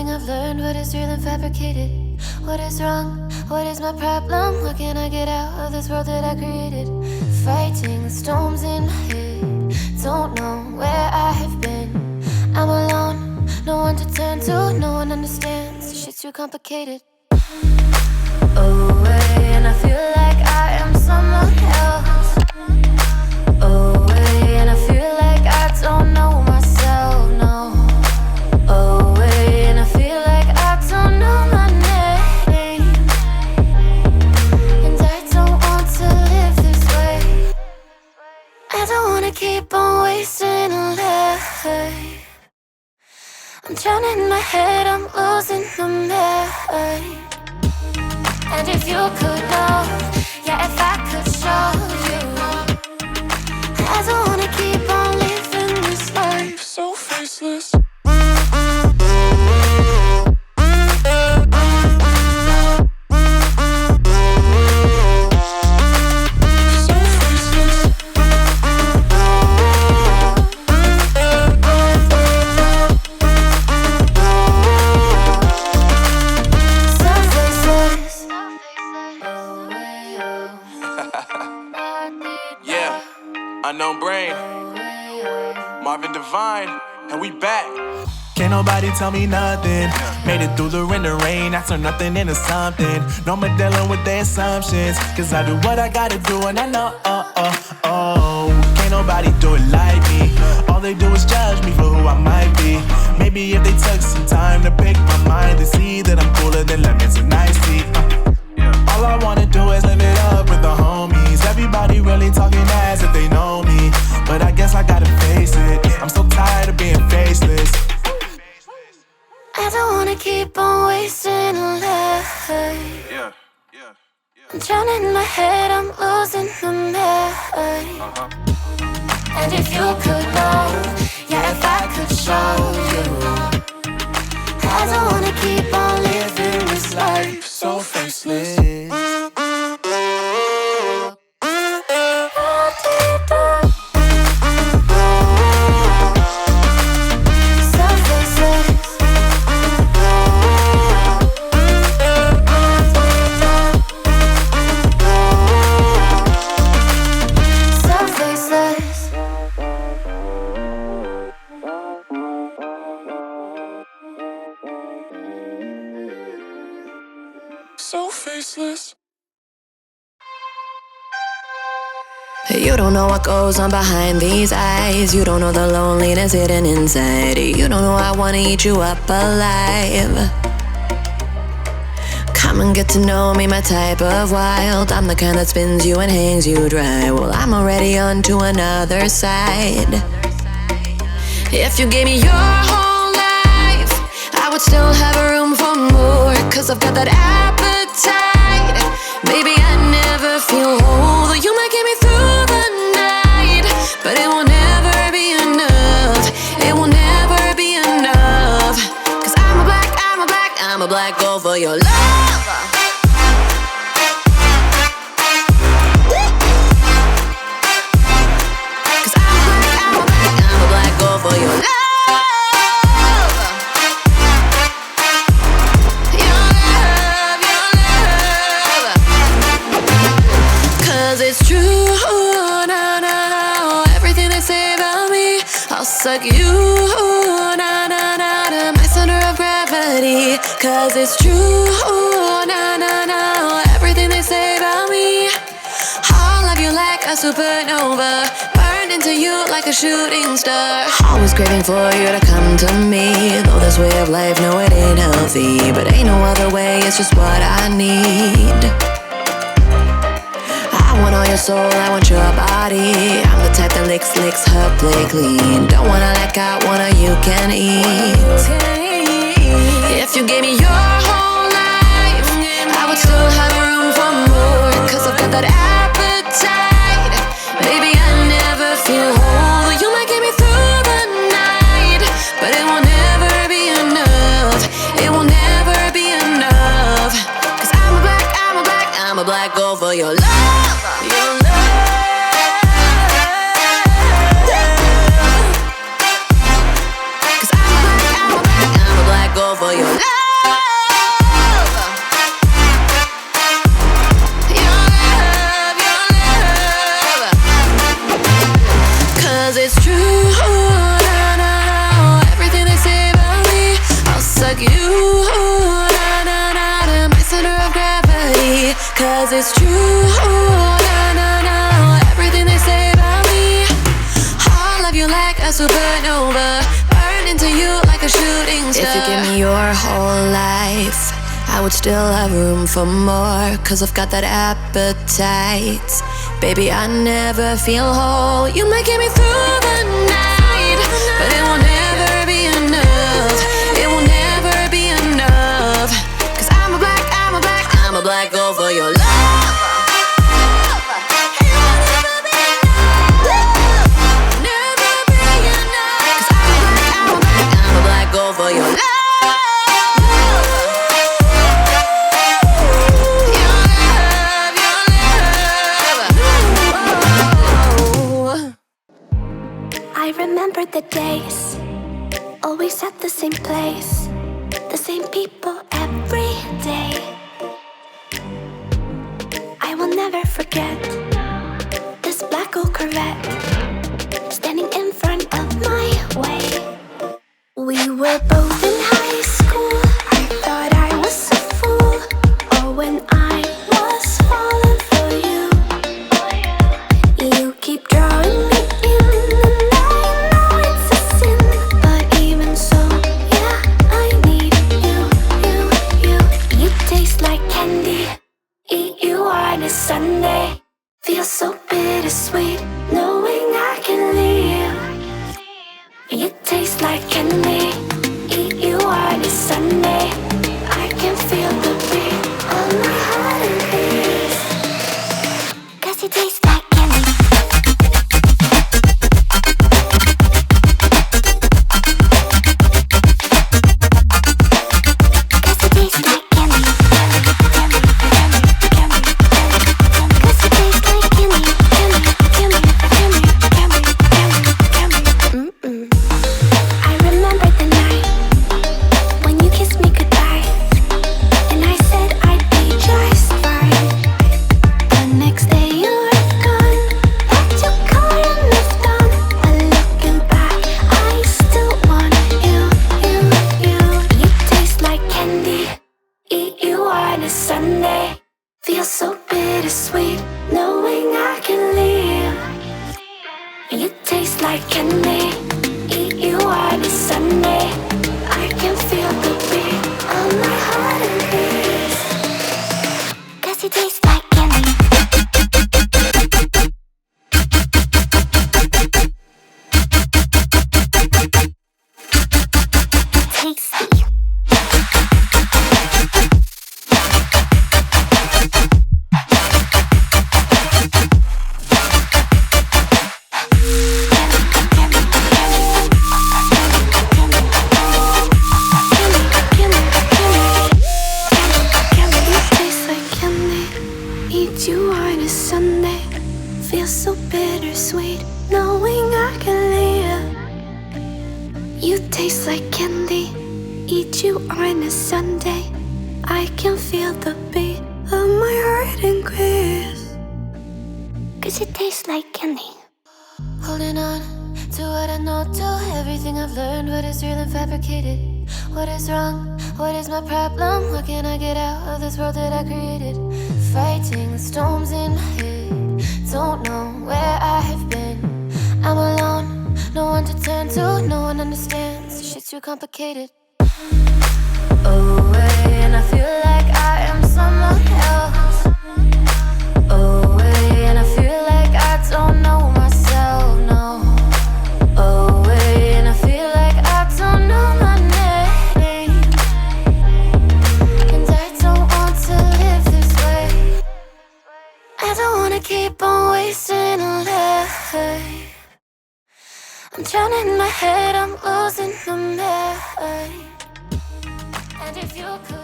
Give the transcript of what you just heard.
thing I've learned, what is real and fabricated. What is wrong? What is my problem? How can I get out of this world that I created? Fighting the storms in my head. Don't know where I have been. I'm alone, no one to turn to. No one understands, this shit's too complicated. Away, and I feel like I am someone else. Away, and I feel like I don't know myself, no. Away, and I feel like I don't know my name. And I don't want to live this way. I don't wanna keep on wasting a life. I'm drowning in my head, I'm losing my mind. And if you could know, yeah, if I could show you, I don't wanna keep on living this life so faceless. Unknown Brain, Marvin Divine, and we back. Can't nobody tell me nothing. Made it through the rain and rain, I turned nothing into something. No more dealing with their assumptions, cause I do what I gotta do and I know, can't nobody do it like me. All they do is judge me for who I might be. Maybe if they took some time to pick my mind, they see that I'm cooler than lemons and iced tea. All I wanna do is live it up with the homies. Everybody really talking as if they know me, but I guess I gotta face it. I'm so tired of being faceless. I don't wanna keep on wasting a life. I'm drowning in my head, I'm losing my mind. And if you could know, yeah, if I could show you, I don't wanna keep on living this life so faceless. So faceless. You don't know what goes on behind these eyes. You don't know the loneliness hidden inside. You don't know I wanna eat you up alive. Come and get to know me, my type of wild. I'm the kind that spins you and hangs you dry. Well, I'm already on to another side. If you gave me your whole life, I would still have room for more, cause I've got that appetite. Baby, I never feel whole. You might get me through the night, but it will never be enough. It will never be enough. Cause I'm a black girl for your love. Cause I'm a black girl for your love. It's true, no, everything they say about me, I'll suck you, no, my center of gravity. Cause it's true, no, everything they say about me, I'll love you like a supernova, burned into you like a shooting star. Always craving for you to come to me, though this way of life, no, it ain't healthy, but ain't no other way, it's just what I need. I want all your soul, I want your body. I'm the type that licks her play clean. Don't wanna let go, wanna you can eat. If you gave me your whole life, I would still have room for more, cause I've got that appetite. Baby, I never feel whole. You might get me through the night, but it will never be enough. It will never be enough. Cause I'm a black girl for your love. Your love. Cause I'm a black girl for your love. gravity, cause it's true. No, no, no, everything they say about me. I'll love you like a supernova, burn into you like a shooting star. If you give me your whole life, I would still have room for more, cause I've got that appetite. Baby, I never feel whole. You might get me through the night, but it will never be enough. It will never be enough, cause I'm a black girl for your love. Never be enough, cause I'm a black girl for your love. I remember the days, always at the same place, the same people every day. I will never forget this black old Corvette standing in front of my way. We were both in high school. I thought I was a fool. Oh, when I was falling for you, you keep drawing me in, and I know it's a sin, but even so, yeah, I need you. You taste like candy. Eat you on a Sunday. Feels so bittersweet knowing I can leave. You taste like candy. Eat you on a Sunday. I can feel the beat of my heart and beats, cause you taste like candy. Cause you taste like candy. Cause you taste like candy. I remember the night when you kissed me goodbye, and I said I'd be just fine. The next day you were gone, packed your car and moved on. But looking back, I still want you. You taste like candy. Eat you on a Sunday. Feels so bittersweet knowing I can leave. You taste like candy. Eat you on a Sunday. I can feel the beat of my heart and beats, cause you taste like candy. Tasty. Eat you on a Sunday. Feels so bittersweet knowing I can leave. You taste like candy. Eat you on a Sunday. I can feel the beat of my heart increase, cause it tastes like candy. Holding on to what I know, to everything I've learned. What is real and fabricated? What is wrong? What is my problem? What can I get out of this world that I created? Fighting the storms in my head. Don't know where I have been. I'm alone, no one to turn to. No one understands, shit's too complicated. Away, and I feel like I am someone else. Away, and I feel like I don't know myself, no. Away, and I feel like I don't know my name, and I don't want to live this way. I don't wanna keep on wasting a life. I'm drowning in my head, I'm losing the mind. And if you could